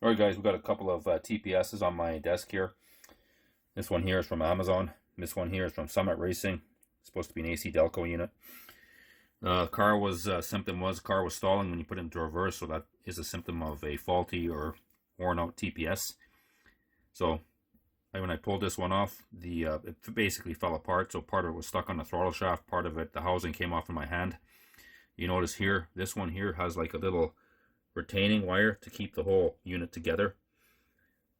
Alright guys, we've got a couple of TPSs on my desk here. This one here is from Amazon. This one here is from Summit Racing. It's supposed to be an AC Delco unit. Car was stalling when you put it into reverse, so that is a symptom of a faulty or worn out TPS. So when I pulled this one off, it basically fell apart. So part of it was stuck on the throttle shaft, part of it, the housing came off in my hand. You notice here, this one here has like a little retaining wire to keep the whole unit together.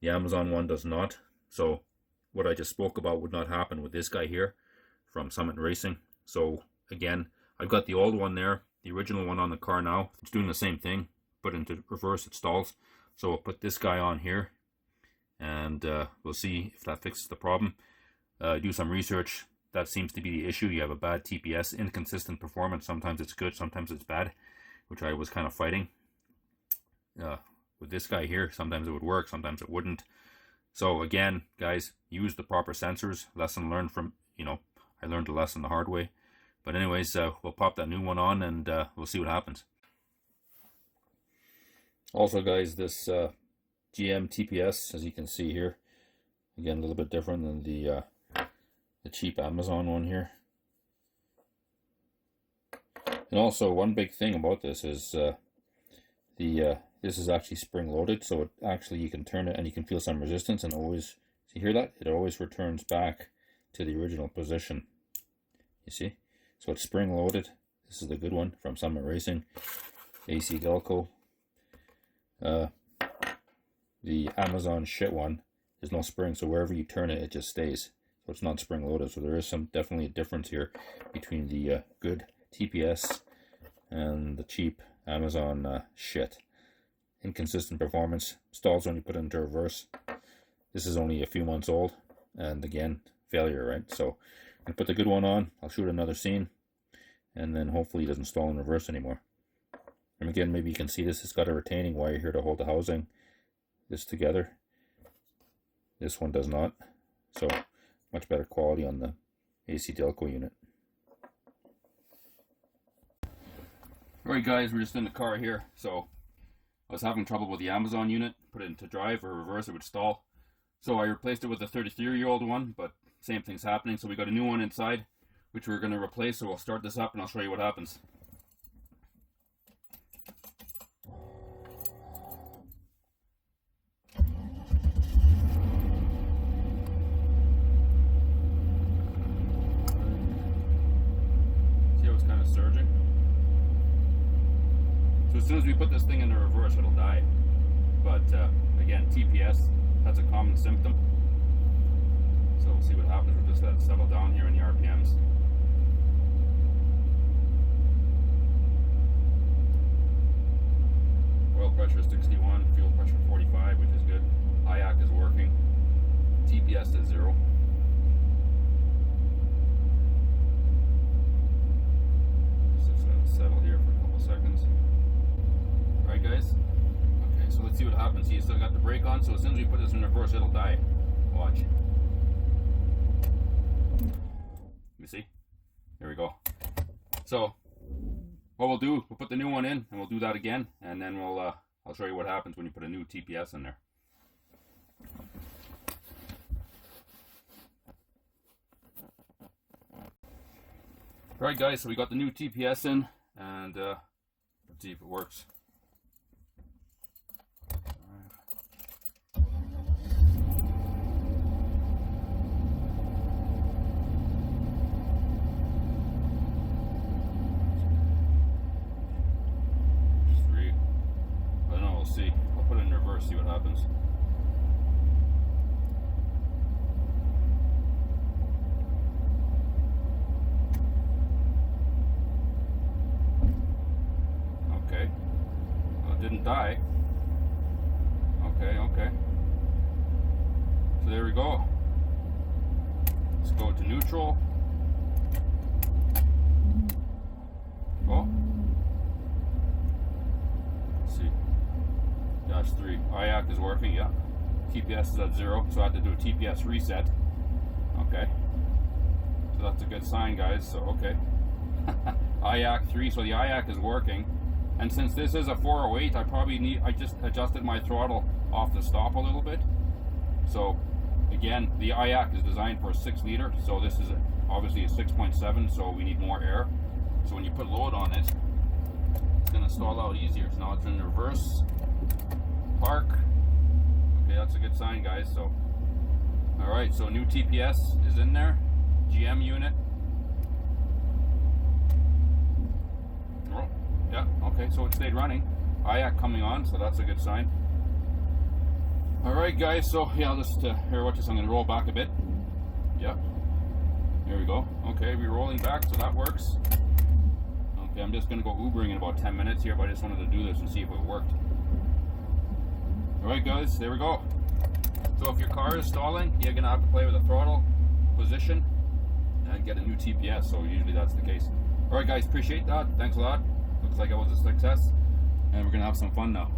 The Amazon one does not. So what I just spoke about would not happen with this guy here from Summit Racing. So again, I've got the old one there, the original one on the car now. It's doing the same thing. Put into reverse, it stalls. So we'll put this guy on here and we'll see if that fixes the problem. Do some research. That seems to be the issue. You have a bad TPS, inconsistent performance. Sometimes it's good, sometimes it's bad, which I was kind of fighting. With this guy here, sometimes it would work, sometimes it wouldn't. So again, guys, use the proper sensors. Lesson learned from, I learned a lesson the hard way. But anyways, we'll pop that new one on and we'll see what happens. Also guys, this GM TPS, as you can see here, again, a little bit different than the cheap Amazon one here. And also, one big thing about this is this is actually spring loaded, so you can turn it and you can feel some resistance, and always, you hear that? It always returns back to the original position. You see? So it's spring loaded. This is the good one from Summit Racing, AC Delco. The Amazon shit one, there's no spring, so wherever you turn it, it just stays. So it's not spring loaded. So there is definitely a difference here between the good TPS and the cheap Amazon shit. Inconsistent performance, stalls when you put it into reverse. This is only a few months old, and again, failure, right? So I'm gonna put the good one on. I'll shoot another scene, and then hopefully it doesn't stall in reverse anymore. And again, maybe you can see this. It's got a retaining wire here to hold the housing this together. This one does not. So much better quality on the AC Delco unit. Alright guys, we're just in the car here. So I was having trouble with the Amazon unit. Put it into drive or reverse, it would stall. So I replaced it with a 33-year-old one, but same thing's happening. So we got a new one inside, which we're going to replace. So we'll start this up and I'll show you what happens. See how it's kind of surging? So as soon as we put this thing into reverse, it'll die. But again, TPS, that's a common symptom. So we'll see what happens. We'll just let it settle down here in the RPMs. Oil pressure is 61, fuel pressure 45, which is good. IAC is working. TPS is 0. Just let it settle here for a couple seconds. Alright guys, okay, so let's see what happens. See, you still got the brake on, so as soon as we put this in reverse, it'll die. Watch. You see? There we go. So what we'll do, we'll put the new one in and we'll do that again, and then I'll show you what happens when you put a new TPS in there. Alright guys, so we got the new TPS in, and let's see if it works. See, I'll put it in reverse, see what happens. Okay, well, it didn't die. Okay, so there we go. Let's go to neutral. Oh, let's see. Dash 3. IAC is working, yeah. TPS is at 0, so I have to do a TPS reset. Okay. So that's a good sign, guys. So, okay. IAC 3, so the IAC is working. And since this is a 408, I just adjusted my throttle off the stop a little bit. So again, the IAC is designed for a 6 liter, so this is obviously a 6.7, so we need more air. So when you put load on it, it's going to stall out easier. So now it's in reverse, park. Okay, that's a good sign, guys. So, all right, so new TPS is in there, GM unit. Oh, yeah, okay, so it stayed running. IAC coming on, so that's a good sign. All right, guys, so yeah, I'll just here, watch this. I'm going to roll back a bit. Yep. Here we go. Okay, we're rolling back, so that works. Okay, I'm just going to go Ubering in about 10 minutes here, but I just wanted to do this and see if it worked. Alright guys, there we go. So if your car is stalling, you're going to have to play with the throttle position and get a new TPS, so usually that's the case. Alright guys, appreciate that. Thanks a lot. Looks like it was a success. And we're going to have some fun now.